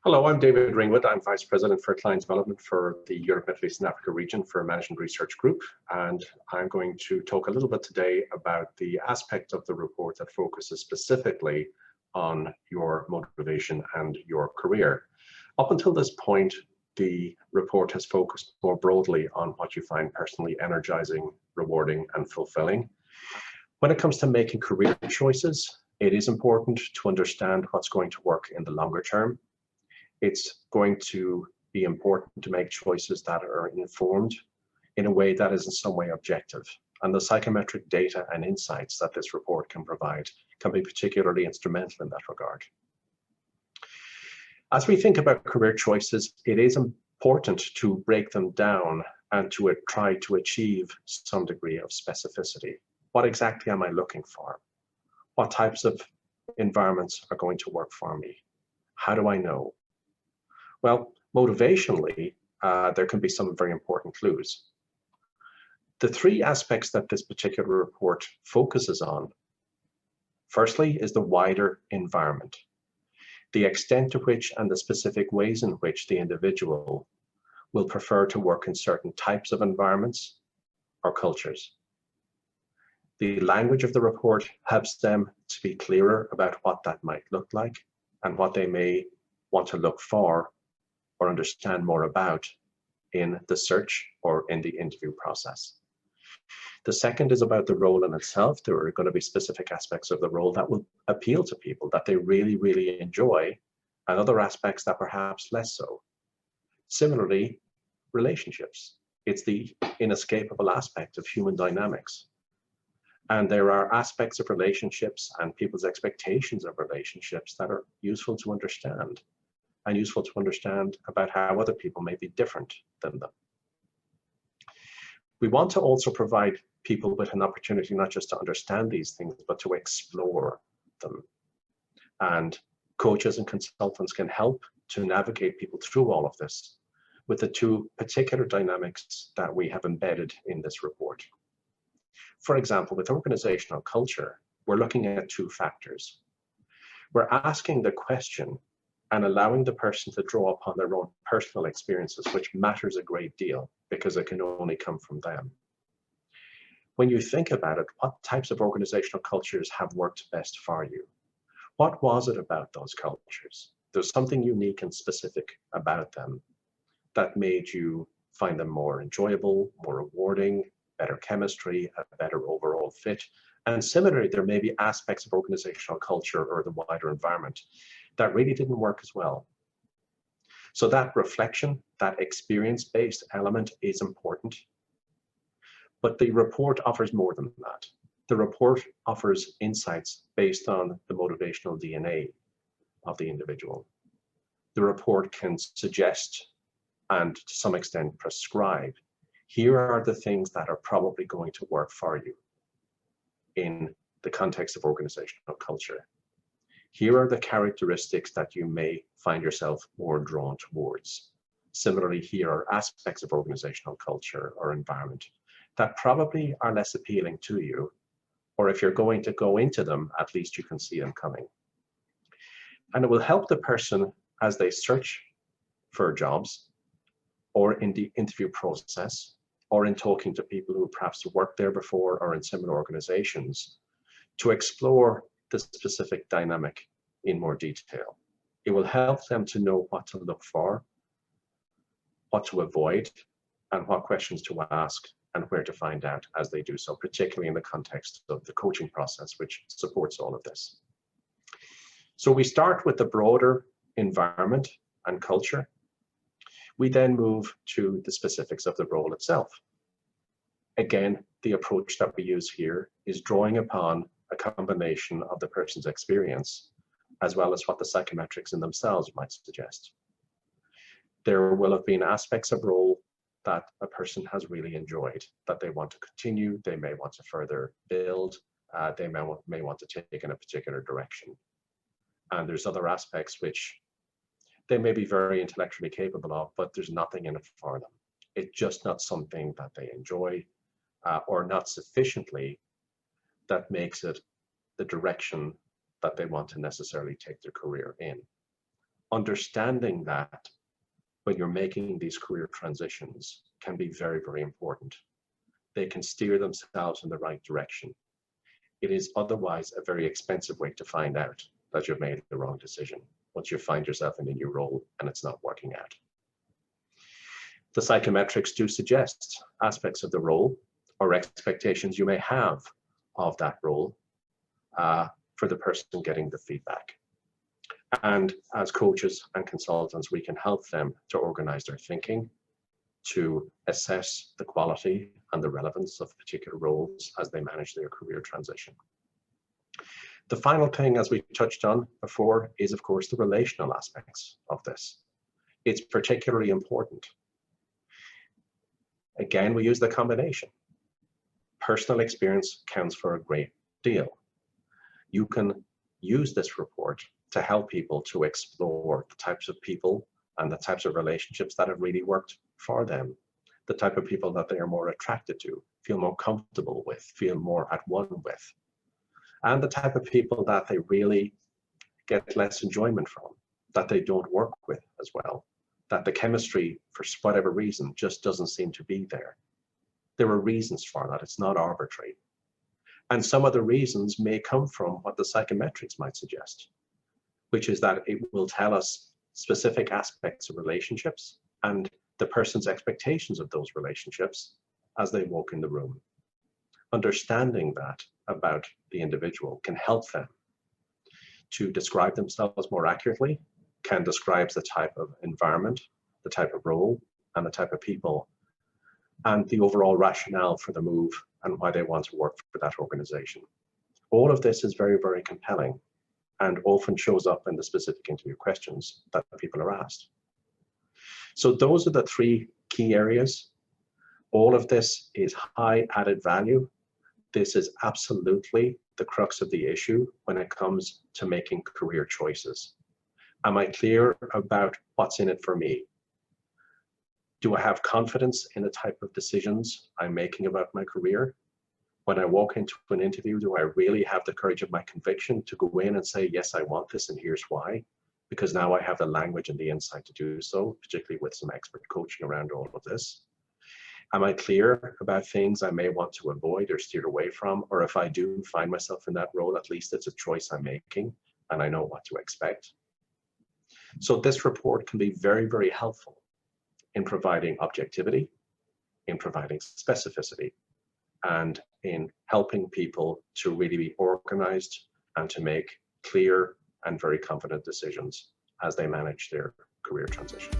Hello, I'm David Ringwood. I'm Vice President for Client Development for the Europe, Middle East and Africa region for Management Research Group. And I'm going to talk a little bit today about the aspect of the report that focuses specifically on your motivation and your career. Up until this point, the report has focused more broadly on what you find personally energizing, rewarding, and fulfilling. When it comes to making career choices, it is important to understand what's going to work in the longer term. It's going to be important to make choices that are informed in a way that is in some way objective. And the psychometric data and insights that this report can provide can be particularly instrumental in that regard. As we think about career choices, it is important to break them down and to try to achieve some degree of specificity. What exactly am I looking for? What types of environments are going to work for me? How do I know? Well, motivationally, there can be some very important clues. The three aspects that this particular report focuses on, firstly, is the wider environment, the extent to which and the specific ways in which the individual will prefer to work in certain types of environments or cultures. The language of the report helps them to be clearer about what that might look like and what they may want to look for or understand more about in the search or in the interview process. The second is about the role in itself. There are going to be specific aspects of the role that will appeal to people, that they really, really enjoy, and other aspects that perhaps less so. Similarly, relationships. It's the inescapable aspect of human dynamics. And there are aspects of relationships and people's expectations of relationships that are useful to understand, and useful to understand about how other people may be different than them. We want to also provide people with an opportunity not just to understand these things, but to explore them. And coaches and consultants can help to navigate people through all of this with the two particular dynamics that we have embedded in this report. For example, with organizational culture, we're looking at two factors. We're asking the question and allowing the person to draw upon their own personal experiences, which matters a great deal because it can only come from them. When you think about it, what types of organizational cultures have worked best for you? What was it about those cultures? There's something unique and specific about them that made you find them more enjoyable, more rewarding, better chemistry, a better overall fit. And similarly, there may be aspects of organizational culture or the wider environment that really didn't work as well. So that reflection, that experience-based element is important. But the report offers more than that. The report offers insights based on the motivational DNA of the individual. The report can suggest and to some extent prescribe, here are the things that are probably going to work for you in the context of organizational culture. Here are the characteristics that you may find yourself more drawn towards. Similarly, here are aspects of organizational culture or environment that probably are less appealing to you, or if you're going to go into them, at least you can see them coming. And it will help the person as they search for jobs, or in the interview process, or in talking to people who perhaps worked there before or in similar organizations, to explore the specific dynamic in more detail. It will help them to know what to look for, what to avoid, and what questions to ask and where to find out as they do so, particularly in the context of the coaching process, which supports all of this. So we start with the broader environment and culture. We then move to the specifics of the role itself. Again, the approach that we use here is drawing upon a combination of the person's experience, as well as what the psychometrics in themselves might suggest. There will have been aspects of role that a person has really enjoyed, that they want to continue, they may want to further build, they may want to take in a particular direction. And there's other aspects which they may be very intellectually capable of, but there's nothing in it for them. It's just not something that they enjoy, or not sufficiently that makes it the direction that they want to necessarily take their career in. understanding that when you're making these career transitions can be very, very important. They can steer themselves in the right direction. It is otherwise a very expensive way to find out that you've made the wrong decision once you find yourself in a new role and it's not working out. The psychometrics do suggest aspects of the role or expectations you may have of that role for the person getting the feedback. And as coaches and consultants, we can help them to organize their thinking, to assess the quality and the relevance of particular roles as they manage their career transition. The final thing, as we touched on before, is of course the relational aspects of this. It's particularly important. Again, we use the combination. Personal experience counts for a great deal. You can use this report to help people to explore the types of people and the types of relationships that have really worked for them, the type of people that they are more attracted to, feel more comfortable with, feel more at one with, and the type of people that they really get less enjoyment from, that they don't work with as well, that the chemistry, for whatever reason, just doesn't seem to be there. There are reasons for that. It's not arbitrary. And some of the reasons may come from what the psychometrics might suggest, which is that it will tell us specific aspects of relationships and the person's expectations of those relationships as they walk in the room. Understanding that about the individual can help them to describe themselves more accurately, can describe the type of environment, the type of role, and the type of people, and the overall rationale for the move and why they want to work for that organization. All of this is very, very compelling and often shows up in the specific interview questions that people are asked. So those are the three key areas. All of this is high added value. This is absolutely the crux of the issue when it comes to making career choices. Am I clear about what's in it for me? Do I have confidence in the type of decisions I'm making about my career? When I walk into an interview, do I really have the courage of my conviction to go in and say, yes, I want this and here's why? Because now I have the language and the insight to do so, particularly with some expert coaching around all of this. Am I clear about things I may want to avoid or steer away from? Or if I do find myself in that role, at least it's a choice I'm making and I know what to expect. So this report can be very, very helpful in providing objectivity, in providing specificity, and in helping people to really be organized and to make clear and very confident decisions as they manage their career transition.